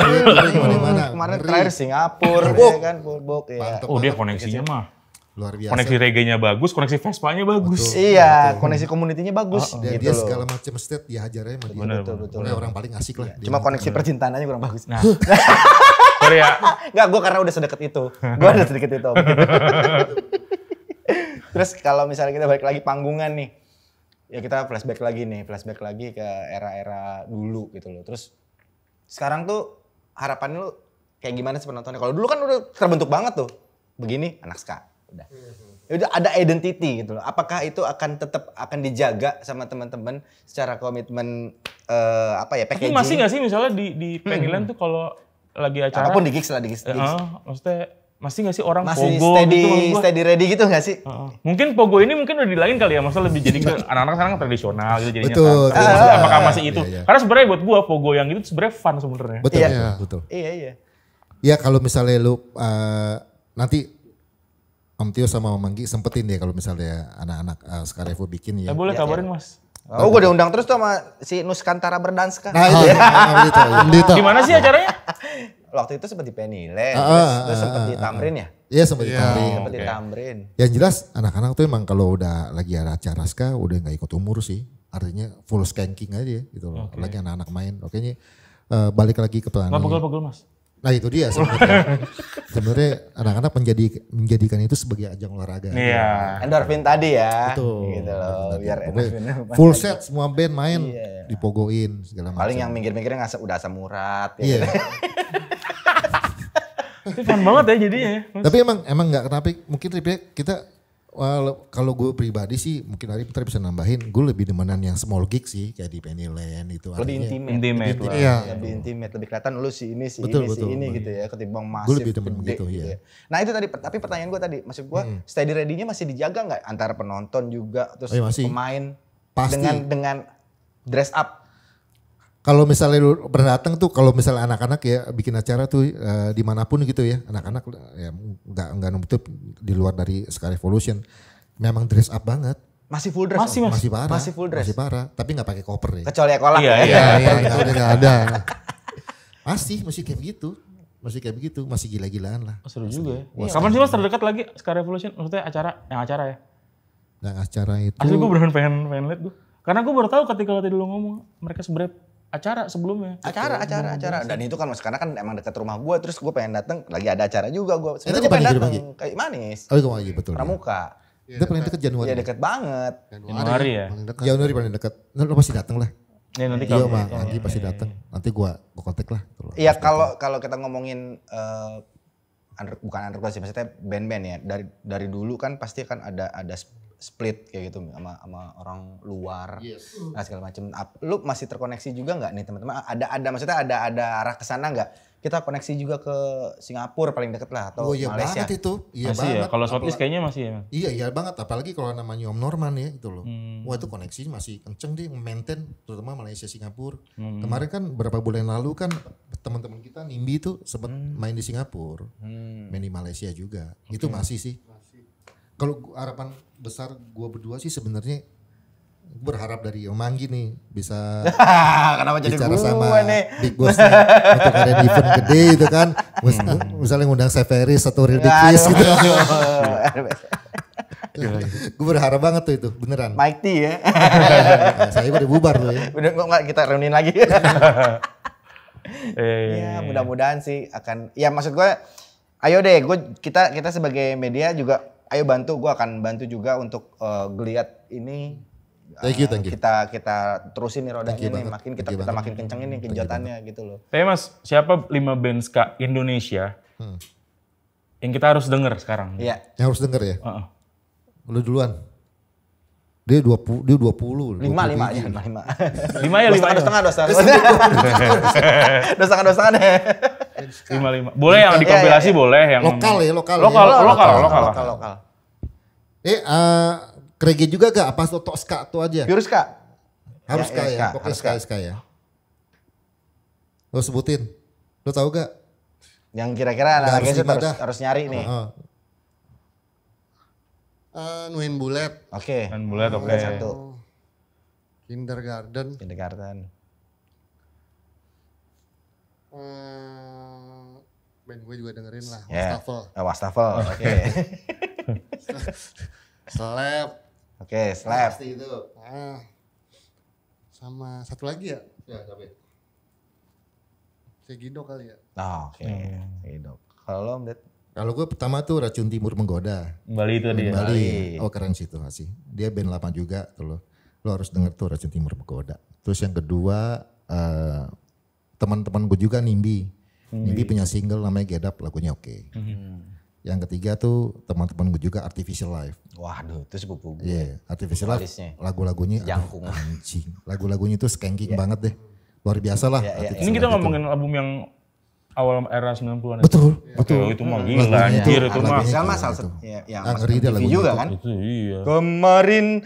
Kemana-mana. Kemarin terakhir Singapura ya kan, Book ya. Oh dia koneksinya mah. Luar biasa. Koneksi reggae-nya bagus, koneksi Vespa-nya bagus. Iya, koneksi community-nya bagus. Dia gitu loh. segala macam state dia hajarnya sama dia. Betul. Dia orang paling asik lah. Cuma koneksi percintaan aja kurang bagus. Nah. Sorry ya. Enggak, gue karena udah sedekat itu. Gue udah sedekat itu. Terus kalau misalnya kita balik lagi panggungan nih. Ya kita flashback lagi ke era-era dulu gitu loh. Terus sekarang tuh harapan lu kayak gimana sih penontonnya? Kalau dulu kan udah terbentuk banget tuh. Begini anak ska. Udah. Ya udah ada identity gitu loh. Apakah itu akan tetap dijaga sama teman-teman secara komitmen packaging? Tapi masih nggak sih misalnya di Pennyland tuh kalau lagi acara apapun di gigs lah. Maksudnya masih nggak sih orang masih pogo gitu? Steady ready gitu nggak sih? Mungkin pogo ini mungkin udah dilain kali ya, maksudnya lebih jadi ke anak-anak sekarang tradisional gitu jadinya. Betul. Kan. Apakah masih itu? Iya. Karena sebenarnya buat gua pogo yang itu sebenarnya fun sebenarnya. Betul. Iya. Ya kalau misalnya lu nanti Om Tio sama Om Manggi sempetin deh kalau misalnya anak-anak Skarevo bikin ya. Boleh kabarin Mas. Oh gue diundang terus tuh sama si Nuskantara Berdanska. Nah itu. Gimana sih acaranya? Waktu itu sempat di Pennyland, terus sempat di Tamrin ya? Iya sempat di Tamrin. Sempat di Tamrin. Yang jelas anak-anak tuh emang kalau udah lagi ada acara ska udah gak ikut umur sih. Artinya full skanking aja gitu loh. Lagi anak-anak main. Oke balik lagi ke petani. Gak pegel-pegel Mas? Nah itu dia sebenarnya anak-anak menjadikan itu sebagai ajang olahraga. Iya. Endorfin tadi ya. Betul. Gitu loh, biar full set semua band main dipogoin segala macam. Paling yang minggir-minggirnya udah asam urat. Iya. Itu fun banget ya jadinya ya. Tapi emang nggak kenapa mungkin kita kalau gue pribadi sih mungkin Ari Putra bisa nambahin gue lebih demenan yang small gig sih kayak di Pennyland itu. Lebih intimate lah. Iya. Lebih intimate, lebih kelihatan lu si ini betul. gitu ya ketimbang masif. Gue lebih demen gede, gitu ya. Nah itu tadi tapi pertanyaan gue tadi maksud gue steady ready-nya masih dijaga nggak antara penonton juga terus pemain pasti. dengan dress up. Kalau misalnya lu pernah datang tuh, kalau misalnya anak-anak ya bikin acara tuh dimanapun gitu ya, anak-anak ya nggak nutup di luar dari Ska Revolution, memang dress up banget. Masih full dress? Masih parah. Masih full dress? Masih parah, tapi nggak pakai koper ya. Kecuali kolak. Iya, nggak ada. Masih kayak begitu. Masih gila-gilaan lah. Seru juga ya. Kapan sih Mas terdekat lagi Ska Revolution? Maksudnya acara ya? Yang acara itu. Asli gue beneran pengen lihat gue. Karena gue baru tahu ketika tadi lu ngomong mereka sebenarnya acara sebelumnya. Acara. Dan itu kan karena kan emang dekat rumah gue, terus gue pengen datang, lagi ada acara juga gue. Itu Sebenarnya gue pengen datang, kayak Manis. Oh itu lagi betul. Pramuka. Itu paling dekat Januari. Iya deket banget. Januari ya? Januari paling dekat. Lo pasti datang lah. Ya, nanti Iya Mak, Anggi pasti datang. Nanti gue kontak lah. Iya kalau kita ngomongin bukan underground sih, maksudnya band-band ya. Dari dulu kan pasti kan ada split kayak gitu sama orang luar, nah segala macam. Lu masih terkoneksi juga nggak nih teman-teman? Ada maksudnya ada arah kesana nggak? kita koneksi juga ke Singapura paling deket lah atau iya Malaysia. banget itu. Iya masih banget. ya, kalau Southeast kayaknya masih ya. Iya banget, apalagi kalau namanya Om Norman ya itu loh. Wah itu koneksi masih kenceng deh, maintain terutama Malaysia Singapura. Kemarin kan beberapa bulan lalu kan teman-teman kita NIMBY itu sempat main di Singapura, main di Malaysia juga. Itu masih sih. Kalau harapan besar gua berdua sih sebenarnya berharap dari Om Anggi nih bisa Kenapa jadi bicara gua sama nih? Big Boss nih, untuk ada event gede itu kan. Misalnya ngundang Severis atau Real Big Fish gitu. Gue berharap banget tuh itu, beneran. Mike T ya. Nah, saya udah bubar tuh ya. Udah nggak kita reuniin lagi. Iya. Ya mudah-mudahan sih akan. Ya maksud gue, ayo deh, kita sebagai media juga, ayo bantu. Gue akan bantu juga untuk geliat ini. Thank you. Kita terusin nih rodanya nih, makin kita makin kencengin nih genjotannya gitu loh. Tapi Mas, siapa 5 band ska Indonesia yang kita harus denger sekarang? Iya. Yang harus denger ya. Lu duluan. Dia 20. 5 aja. 5 ya, 5 2,5 ya. 5. Boleh yang dikompilasi, boleh yang lokal ya, lokal. Reggae juga gak? Apa tok ska tuh aja? Pure ska. Harus ska ya, pokoknya ska ya. Lo sebutin. Lo tahu gak? Yang kira-kira anak-anak harus nyari nih. Nuin Bulet. Oke. Nuin Bulet, oke. Satu. Kindergarten. Band gue juga dengerin lah. Wastafel. Oke. Slap. Oke, Slap. Pasti itu. Sama satu lagi ya? Ya, siapa? Segido kali ya. Oke. Segido. Kalau lo, Mbak? Kalau gue pertama tuh Racun Timur Menggoda. Bali itu dia. Bali. Oh keren sih tuh asih. Dia band lama juga tuh lo. Lo harus denger tuh Racun Timur Menggoda. Terus yang kedua teman-teman gue juga NIMBY. NIMBY punya single namanya Get Up, lagunya oke. Yang ketiga tuh teman-teman gue juga Artificial Life. Waduh, itu sepupu gue. Iya, Artificial Life. Lagu-lagunya Jangkung. Anjing. Lagu-lagunya tuh skanking banget deh. Luar biasa lah. Ini kita ngomongin album yang awal era 90-an. Betul. Itu mah gila anjir itu mah. Sama salah satu yang ngeri dia lagu juga kan? Itu iya. Kemarin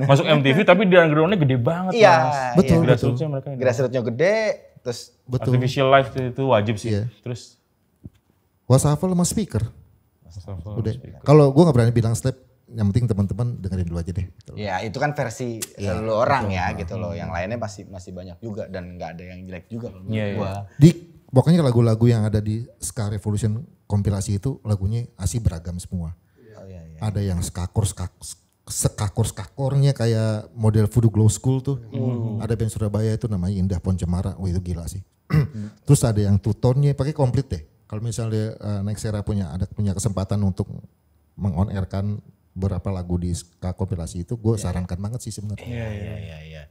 masuk MTV tapi di underground-nya gede banget. Iya. Betul. Grassroots-nya mereka ini. Grassroots-nya gede, terus Artificial Life itu wajib sih. Terus Wastafel sama Speaker. Udah. Kalau gue nggak berani bilang Slap, yang penting teman-teman dengerin dulu aja deh. Gitu. Ya itu kan versi lu orang ya gitu loh. Yang lainnya masih banyak juga dan nggak ada yang jelek juga. Iya. Pokoknya lagu-lagu yang ada di Ska Revolution kompilasi itu lagunya asli beragam semua. Ada yang skakor-skakornya kayak model Voodoo Glow School tuh. Ada band Surabaya itu namanya Indah Poncemara. Wah itu gila sih. Terus ada yang two-tone-nya pakai komplit deh. Kalau misalnya Next Era punya kesempatan untuk meng-on airkan beberapa lagu di ska kompilasi itu, gue sarankan banget sih sebenarnya. Iya.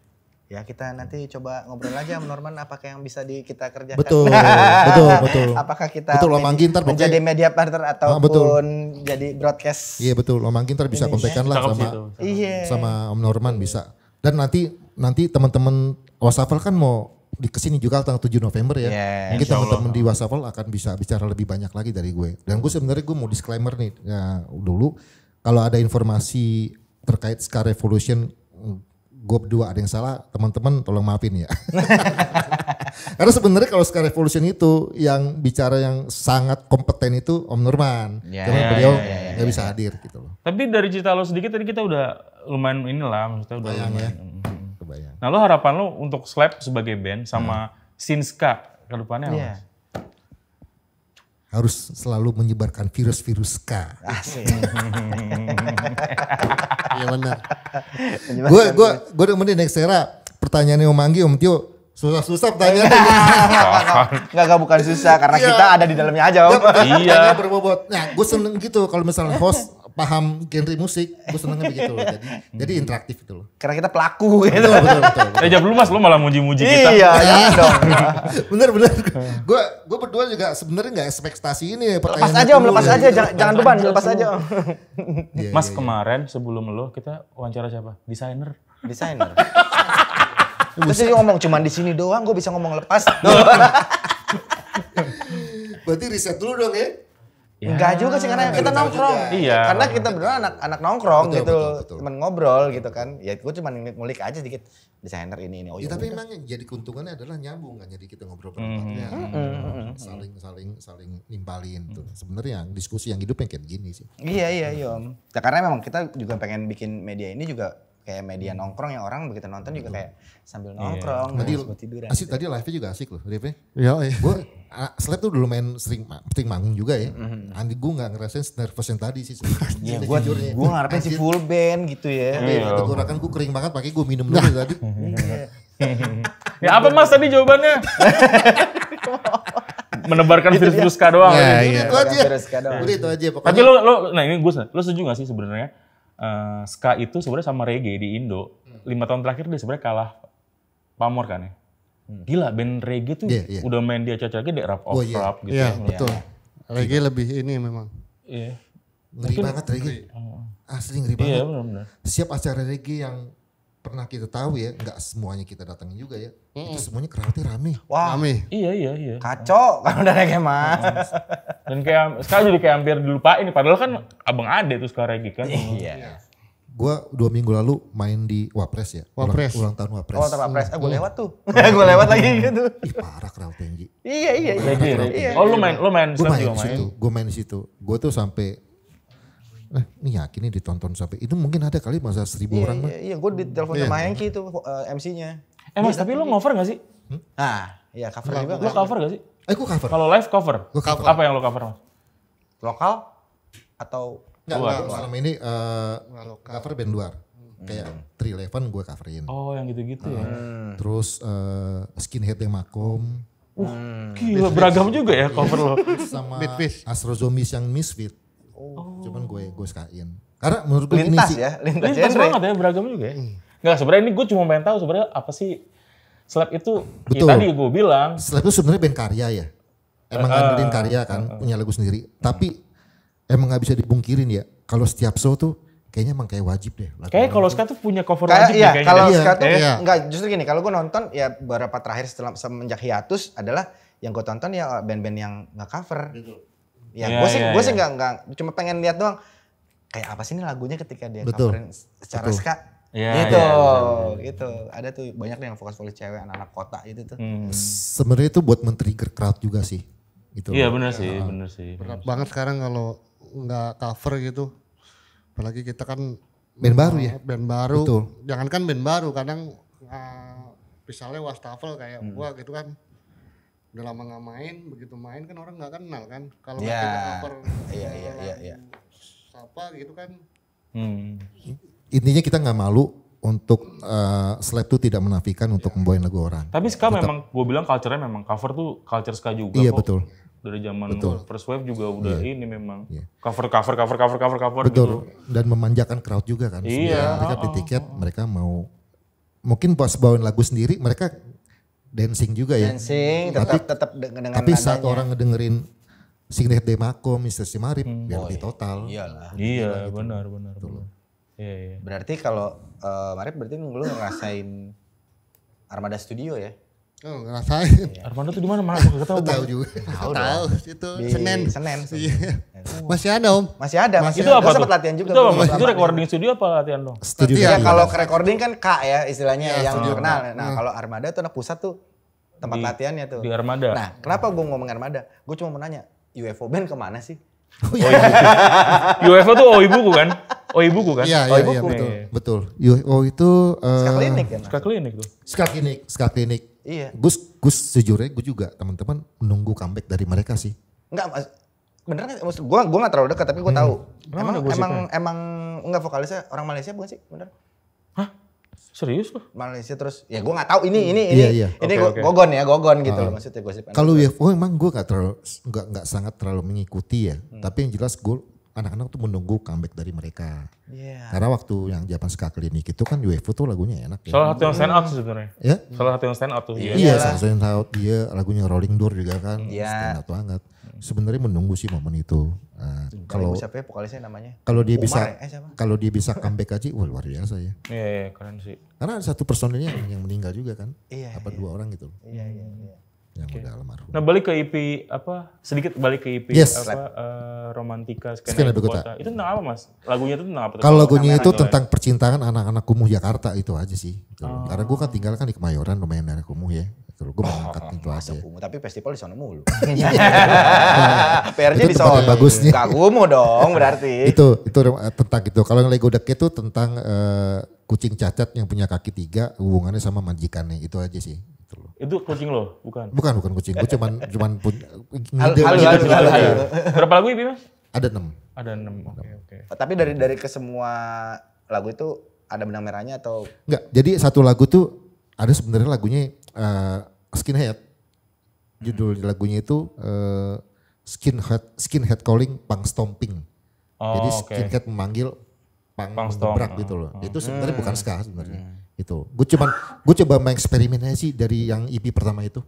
Ya kita nanti coba ngobrol aja sama Norman apakah yang bisa kita kerjakan. Betul. Apakah kita menjadi media partner ataupun jadi broadcast. Iya betul, Om Anggi ntar bisa kontekan lah sama Om Norman bisa. Dan nanti teman-teman Wastafel kan mau kesini juga tanggal 7 November ya. Mungkin teman-teman di Wastafel akan bisa bicara lebih banyak lagi dari gue. Dan gue sebenarnya mau disclaimer nih. Ya, dulu kalau ada informasi terkait Ska Revolution gue berdua ada yang salah, teman-teman tolong maafin ya. Karena sebenarnya kalau Ska Revolution itu yang bicara yang sangat kompeten itu Om Norman. Karena beliau nggak bisa hadir gitu loh. Tapi dari cerita lo sedikit tadi kita udah lumayan inilah, maksudnya udah lumayan. Kebayang. Nah lo harapan lo untuk Slap sebagai band sama Scene Ska ke depannya apa? Harus selalu menyebarkan virus-virus ska. Asik. Iya benar. Gue demen di Next Era pertanyaannya Om Anggi, Om Tio susah-susah pertanyaannya. Enggak bukan susah karena kita ada di dalamnya aja Om. Iya. Berbobot. Nah gue seneng gitu kalau misalnya host paham genre musik, gue senengnya begitu loh. Jadi interaktif gitu loh. Karena kita pelaku gitu. Betul. Jawab lu Mas, lu malah muji-muji kita. Iya dong. Bener. Gue berdua juga sebenarnya nggak ekspektasi ini. Lepas aja Om, lepas aja. Jangan beban, lepas aja Om. Mas kemarin sebelum lo kita wawancara siapa? Desainer. Terus dia ngomong cuman di sini doang, gue bisa ngomong lepas. Berarti riset dulu dong ya. Enggak juga sih karena kita nongkrong. Iya. Karena kita beneran anak nongkrong Betul, gitu. betul. Cuman ngobrol gitu kan. Ya gue cuman ngulik aja sedikit desainer ini. Oh Ya, ya tapi udah. emang yang jadi keuntungannya adalah nyambung kan. Jadi kita ngobrol berempat. Saling nimbalin tuh. Sebenarnya yang diskusi yang hidup yang kayak gini sih. Iya Om. Ya, karena memang kita juga pengen bikin media ini juga kayak media nongkrong yang orang begitu nonton juga kayak sambil nongkrong, Tadi sambil tiduran. asik tadi live-nya juga asik loh, Rif. Iya. Gue Slap tuh dulu main sering manggung juga ya. Andi gue nggak ngerasain nervous yang tadi sih. Iya, gue ngarepin si full band gitu ya. Tenggorokan gue kering banget, pakai gue minum dulu tadi. Ya apa Mas tadi jawabannya? Menebarkan virus-virus K doang. Iya. Itu aja. Virus K doang. Udah itu aja Tapi pokoknya. nah ini gue, lo setuju gak sih sebenarnya ska itu sebenarnya sama reggae di Indo 5 tahun terakhir dia sebenarnya kalah pamor kan ya. Gila band reggae tuh Iya. udah main di acara-acara gede rap of iya. rap gitu. Iya, ya. betul. Reggae lebih ini memang. Iya. Ngeri banget reggae. Asli ngeri banget. Iya benar-benar. Siap acara reggae yang pernah kita tahu ya, nggak semuanya kita datangin juga ya. Itu semuanya crowdnya rame. Wah, Rame. Iya. kacau kalau udah reggae mah. Dan kayak sekarang jadi kayak hampir dilupain padahal kan Abang Ade tuh sekarang reggae kan. Iya. Gua 2 minggu lalu main di Wapres ya. Wapres. Ulang tahun Wapres. Oh, Pak Pres, gue lewat tuh. Gue lewat lagi gitu. Ih parah crowdnya Ji. Iya. Reggae. Oh lu main Gue Slap main juga di main. situ. Gue main di situ. Gue tuh sampai ini yakin nih ditonton sampai itu mungkin ada kali masa 1.000 orang mah. Iya, gue ditelepon sama Hengki tuh MC-nya. Mas tapi lu ngover gak sih? Nah, iya cover juga Lu kan? cover gak sih? Gue cover. Kalau live cover? Gue cover. Apa yang lu cover Mas? Lokal atau Enggak, selama ini lokal. cover band luar. Kayak 311 gue coverin. Oh yang gitu-gitu ya. Terus Skinhead yang Makom Gila beragam juga ya cover lo. sama Beatfish. Astro Zombies yang Misfit. Cuman gue skain. Karena menurut gue ini lintas sih ya, lintas Lintas genre. banget ya beragam juga ya. Enggak sebenarnya ini gue cuma pengen tahu sebenarnya apa sih Slap itu. Betul. Ya, tadi gue bilang. Slap itu sebenarnya band karya ya. Emang ngandelin karya kan, punya lagu sendiri. Tapi emang nggak bisa dipungkirin ya. Kalau setiap show tuh kayaknya emang kayak wajib deh. lagu Kayak kalau Ska tuh punya cover Kayak wajib iya, nih kalau kayaknya. ska tuh Iya. enggak justru gini, kalau gue nonton ya beberapa terakhir semenjak hiatus adalah yang gue tonton ya band-band yang nggak cover. Ya Iya, gue iya, sih nggak cuma pengen lihat doang. Kayak apa sih ini lagunya ketika dia Betul. coverin secara Betul. ska. Iya, Gitu, iya, gitu. Ada tuh banyak yang vokalis cewek anak-anak kota gitu tuh. Sebenarnya itu buat men-trigger crowd juga sih. Gitu. Iya benar sih, benar sih. Berat banget sekarang kalau nggak cover gitu. Apalagi kita kan Band baru ya. Band baru. Betul. Jangankan band baru, kadang misalnya wastafel kayak gua gitu kan. Udah lama nggak main, begitu main kan orang nggak kenal kan. Kalau Iya. kita cover Iya. siapa gitu kan. Intinya kita nggak malu untuk Slap tuh tidak menafikan untuk membawain lagu orang. Tapi Ska memang gue bilang culture-nya memang cover tuh culture Ska juga Iya kok. betul. Dari zaman First Wave juga udah ini memang. Iya. Cover Betul. gitu. Dan memanjakan crowd juga kan. Iya. Mereka beli tiket, mereka mau mungkin pas bawain lagu sendiri mereka dancing juga ya. Dancing tetap dengan Tapi saat nadanya. orang ngedengerin Singlet Demako, Mr. Simarip, biar lebih total. Iyalah. Iya benar. Iya. Berarti kalau Marip berarti lu ngerasain Armada Studio ya? Oh, ngerasain. Armando tuh di mana? Mana gue tahu. Tahu juga. Tahu itu Di Senin. Senin. Iya. Masih ada Om. Masih ada. Itu apa Gua tuh? sempat latihan juga. Itu apa gua Mas? sama Itu Adi. recording studio apa latihan dong? Studio Iya, dulu. kalau recording kan K ya istilahnya Iya, yang studio terkenal. K. Nah, kalau Armada tuh anak pusat tuh tempat latihannya tuh. Di Armada. Nah, kenapa gue ngomong Armada? Gue cuma mau nanya, UFO band kemana sih? UFO tuh Oibuku kan? Oibuku kan? Iya, Oh, iya, ibu iya, ku. betul. Betul. UFO itu Ska klinik kan? Ska klinik tuh. Ska klinik. Iya. Gus sejujurnya gue juga teman-teman menunggu comeback dari mereka sih. Enggak, Mas. Bener kan? Maksud gue nggak terlalu dekat tapi gue tahu. Emang ada Emang gosipnya? emang enggak vokalisnya orang Malaysia bukan sih? Bener? Serius loh? Malaysia terus ya gue nggak tahu ini Iya. ini Oke. Gogon gitu loh maksudnya gosip. Kalau UFO emang gue nggak sangat terlalu mengikuti ya. Tapi yang jelas gue anak-anak tuh menunggu comeback dari mereka. Iya. Karena waktu yang zaman Ska Klinik itu kan UFO tuh lagunya enak ya. Salah satu yang stand out sih sebenarnya. Ya? Salah satu yang stand out tuh. Iya, salah tahu dia lagunya Rolling Door juga kan. Iya. Stand out banget. Sebenarnya menunggu sih momen itu. Nah, Kalau kalau siapa ya vokalisnya namanya? kalau dia Umar bisa ya? Siapa? kalau dia bisa comeback aja, wah luar biasa ya. Iya, keren sih. Karena ada satu personilnya yang meninggal juga kan. Iya, Apa 2 orang gitu. Iya. yang udah almarhum. Nah balik ke EP sedikit balik ke EP Romantika Skena Ibu Kota. Itu tentang apa Mas? Lagunya itu tentang apa? Kalau lagunya itu tentang percintaan anak-anak kumuh Jakarta itu aja sih. Gitu. Karena gue kan tinggal kan di Kemayoran, lumayan daerah kumuh ya. Gue mengangkat itu aja. Tapi festival di sana mulu. PR-nya di sana. Bagusnya. Gak kumuh dong berarti. Itu tentang itu. Kalau yang Lego Deck itu tentang kucing cacat yang punya kaki 3 hubungannya sama majikannya. Itu aja sih. Itu kucing lo, bukan? Bukan kucing. Gue cuman Berapa lagu EP Mas? Ada 6. Ada 6. Oke. Tapi dari ke semua lagu itu ada benang merahnya atau? Enggak. Jadi satu lagu tuh ada sebenarnya lagunya Skinhead. Judul lagunya itu Skinhead Calling Punk Stomping. Jadi skinhead memanggil punk gebrak gitu loh. Itu sebenarnya bukan ska sebenarnya. Itu. Gue coba mengeksperimennya sih dari yang EP pertama itu.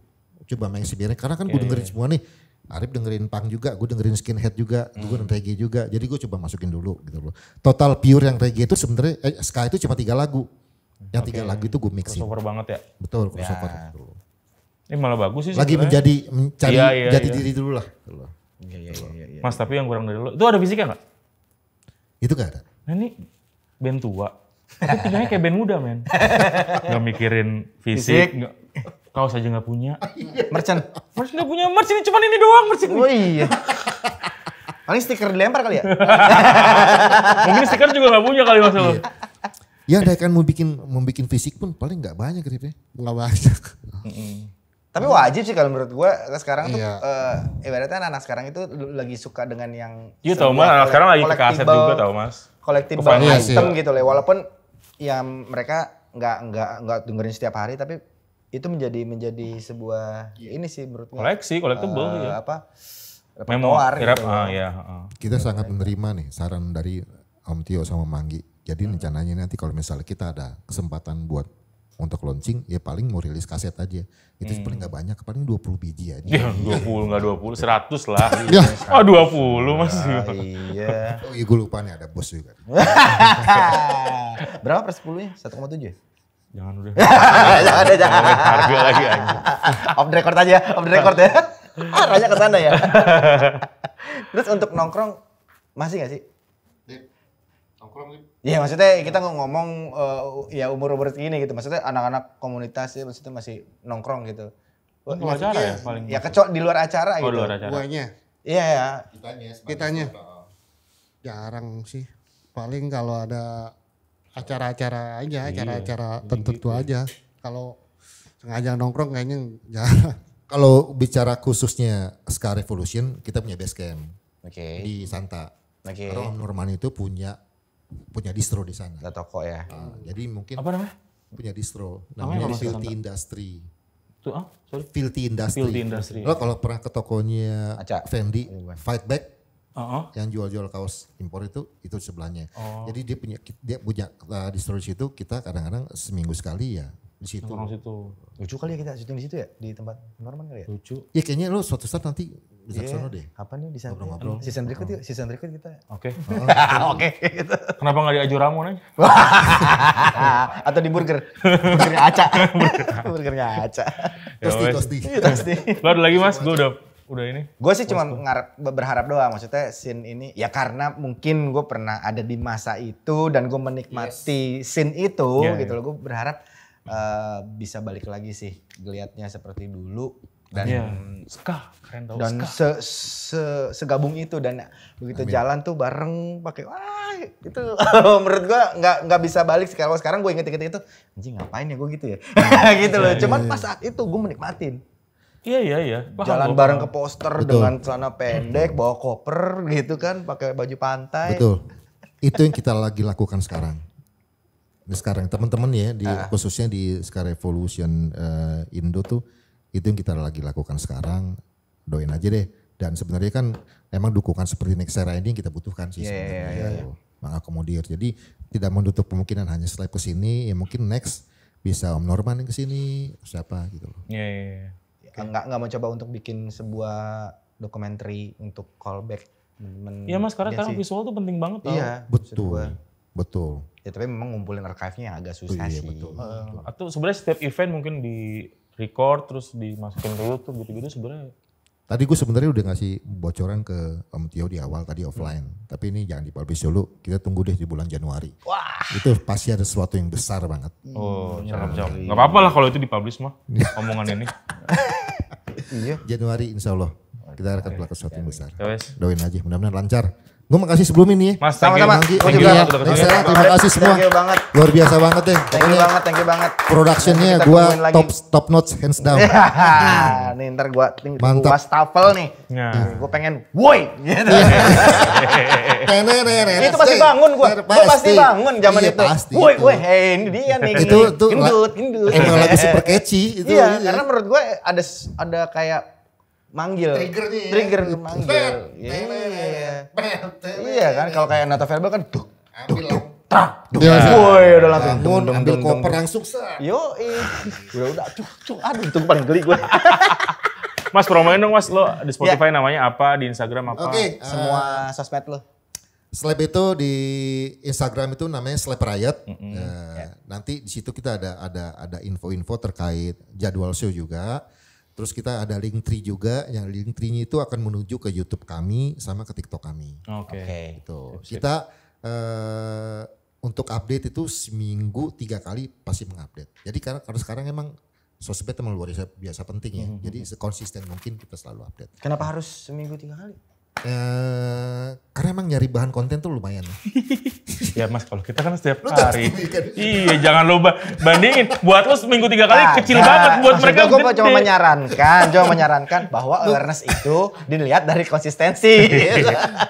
Coba mengeksperimen karena kan gue dengerin semua nih. Arif dengerin punk juga, gue dengerin skinhead juga, gue dengerin reggae juga. Jadi gue coba masukin dulu gitu loh. Total pure yang reggae itu sebenarnya ska itu cuma 3 lagu. Yang 3 lagu itu gue mixin. Crossover banget ya? Betul, crossover. Ini malah bagus sih lagi mencari jati diri dulu lah. Iya. Mas tapi yang kurang dari lo, itu ada fisiknya nggak? Itu gak ada. Nah ini band tua, tapi tinggalnya kayak band muda men. Gak mikirin fisik. Kaos aja gak punya. Merchant Gak punya merch, ini cuma ini doang merch ini. Oh iya. Paling stiker dilempar kali ya? Mungkin stiker juga gak punya kali Mas lo. Ya ada kan mau bikin fisik pun paling gak banyak Rip ya. Gak banyak. Tapi wajib sih kalau menurut gue sekarang tuh ibaratnya anak sekarang itu lagi suka dengan yang iya tau Mas, anak sekarang lagi ke kaset juga tau Mas. Collectible item gitu loh, walaupun ya mereka nggak dengerin setiap hari tapi itu menjadi sebuah ini sih menurut gue. Koleksi, collectible ya. Repertoar gitu. Kita sangat menerima nih saran dari Om Tio sama Manggi. Jadi rencananya nanti kalau misalnya kita ada kesempatan buat untuk launching ya paling mau rilis kaset aja. Itu paling gak banyak, paling 20 biji aja. Ya 20 gak 20, 100 lah. Oh 20 Mas. Iya. Oh iya gue lupa nih ada bos juga. Berapa per 10-nya? 1,7 ya? Jangan udah. Jangan. Harga lagi aja. Off the record aja, off the record ya. Arahnya ke sana ya. Terus untuk nongkrong masih gak sih? Iya maksudnya kita ngomong ya umur-umur segini gitu. Maksudnya anak-anak komunitas ya maksudnya masih nongkrong gitu. Di luar acara ya paling. Ya kecuali di luar acara gitu. Di luar acara. Guanya. Iya ya. Kitanya. Jarang sih. Paling kalau ada acara-acara aja, acara-acara tertentu aja. Kalau sengaja nongkrong kayaknya jarang. Kalau bicara khususnya Ska Revolution kita punya base camp. Di Santa. Karena Om Norman itu punya distro di sana. Ada toko ya. Jadi mungkin apa namanya? Punya distro. Namanya Filthy Industry. Itu Filthy Industry. Lo kalau pernah ke tokonya Fendi, Fight Back, yang jual-jual kaos impor itu sebelahnya. Jadi dia punya distro di situ. Kita kadang-kadang seminggu sekali ya di situ. Lucu kali ya kita syuting di situ ya di tempat Norman kali ya. Lucu. Ya kayaknya lo suatu saat nanti bisa kesana deh. Apa nih di sana? Ngobrol-ngobrol. Season berikut kita. Oke. Oke. Kenapa nggak di Ajuramo aja? Atau di burgernya Aca. Burgernya Aca. Tosti. Lo ada lagi Mas? Gue udah ini. Gue sih cuma berharap doang, maksudnya scene ini ya karena mungkin gue pernah ada di masa itu dan gue menikmati scene itu gitu loh. Gue berharap bisa balik lagi sih geliatnya seperti dulu dan ska keren tau. Dan segabung itu dan begitu jalan tuh bareng pakai itu menurut gue nggak bisa balik sekarang gue inget itu anjing ngapain ya gue gitu ya gitu loh. Cuman pas saat itu gue menikmatin. Iya. Jalan bareng ke poster dengan celana pendek, bawa koper gitu kan, pakai baju pantai. Betul. Itu yang kita lagi lakukan sekarang. Sekarang teman-teman ya, khususnya di Ska Revolution Indo tuh, itu yang kita lagi lakukan sekarang. Doain aja deh. Dan sebenarnya kan emang dukungan seperti Next Era ini yang kita butuhkan sih sebenarnya. Mengakomodir. Jadi tidak menutup kemungkinan hanya Slap ke sini, ya mungkin next bisa Om Norman yang ke sini, siapa gitu loh. Iya. Enggak mau coba untuk bikin sebuah dokumenter untuk callback. Iya Mas, karena sekarang visual tuh penting banget tau. Iya, betul. Ya tapi memang ngumpulin archive-nya agak susah sih. Betul. Atau sebenarnya setiap event mungkin record terus dimasukin ke YouTube gitu-gitu sebenarnya. Tadi gue sebenarnya udah ngasih bocoran ke Om Tio di awal tadi offline. Tapi ini jangan dipublish dulu. Kita tunggu deh di bulan Januari. Wah. Itu pasti ada sesuatu yang besar banget. Oh, cakep. Gak apa-apa lah kalau itu dipublish mah. Omongan ini. Iya. Januari insya Allah. Kita akan melakukan sesuatu yang besar. Ya wes. Doain aja, mudah-mudahan lancar. Gue makasih sebelum ini ya. Mas, sama-sama. thank you. Terima kasih semua. Thank you banget. Luar biasa banget deh. Thank you banget. Productionnya Kita gue tungguin lagi. top notch hands down. Nih ntar gue Mantap. wastafel nih. Nah. Gue pengen, woi. Gitu. Itu Itu pasti bangun gue pasti bangun zaman Iya, itu. pasti. Woi, ini dia nih. Itu gendut. emang lagu super catchy itu. Iya, karena menurut gue ada kayak manggil. Trigger manggil. Iya kan, kalau kayak Nata Verbal kan woi udah langsung Bangun, ambil koper langsung Yo, udah, aduh itu paling geli gue. Mas promoin dong Mas, lo di Spotify namanya apa, di Instagram apa? Oke, Semua sosmed lo. Slap itu di Instagram itu namanya Slap Riot. Nanti di situ kita ada info-info terkait jadwal show juga. Terus kita ada link tree juga, yang link tree-nya itu akan menuju ke YouTube kami sama ke TikTok kami. Oke. Gitu. Kita untuk update itu seminggu 3 kali pasti mengupdate. Jadi karena sekarang emang sosmed emang luar biasa penting ya. Jadi sekonsisten mungkin kita selalu update. Kenapa harus seminggu 3 kali? Karena emang nyari bahan konten tuh lumayan. Ya Mas, kalau kita kan setiap hari. Iya, jangan lo bandingin. Buat lo seminggu 3 kali kecil banget, buat mereka gue gede. cuma menyarankan bahwa awareness itu dilihat dari konsistensi.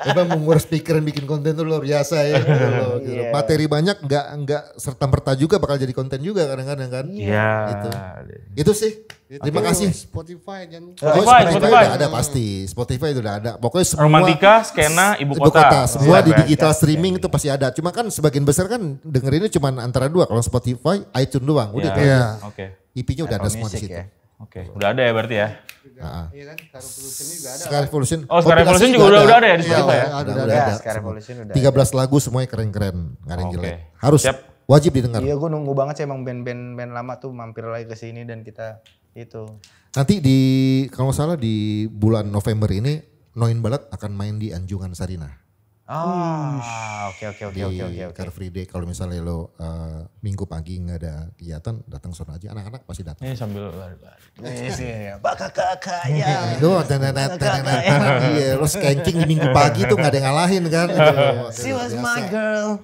Emang menguras pikiran bikin konten tuh luar biasa ya. Gitu. Materi banyak nggak serta-merta juga bakal jadi konten juga kadang-kadang kan. Iya. Itu sih. Terima kasih. Spotify jangan Spotify. Udah ada pasti. Spotify itu udah ada. Pokoknya semua Romantika, Skena, Ibu Kota. semua di Siap, ya. digital streaming itu pasti ada. Cuma kan sebagian besar kan dengerinnya cuma antara 2. Kalau Spotify, iTunes doang. Udah itu aja. Oke. IP-nya udah ada semua di Music situ. ya. Oke, udah ada ya berarti ya. Iya kan, Scar Revolution ini juga ada. Sky Revolution. Oh, Sky Revolution juga udah ada ya di Spotify ya? Udah Ya, ada. Scar Revolution udah. 13 lagu semuanya keren-keren. Nggak ada yang Oke. jelek. Harus. Siap. Wajib didengar. Iya, gue nunggu banget sih emang band-band lama tuh mampir lagi ke sini dan kita itu. Nanti kalau nggak salah di bulan November ini Noin Balat akan main di Anjungan Sarinah. Oke. Di Car Free Day kalau misalnya lo minggu pagi nggak ada kegiatan datang sono aja, anak-anak pasti datang. Ini sambil lari-lari. Pak kakak ya. Itu iya, lo skanking di minggu pagi tuh nggak ada yang ngalahin kan. She was my girl.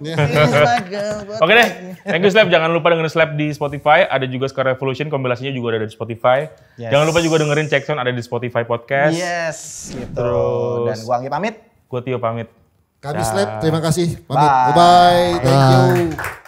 Oke deh, thank you Slap. Jangan lupa dengerin Slap di Spotify. Ada juga Scar Revolution, kompilasinya juga ada di Spotify. Yes. Jangan lupa juga dengerin Check Sound ada di Spotify Podcast. Yes, gitu. Terus- Dan gua Anggi pamit. Gue Tio pamit. Kami Slap, terima kasih. Pamit. Bye-bye. Thank you.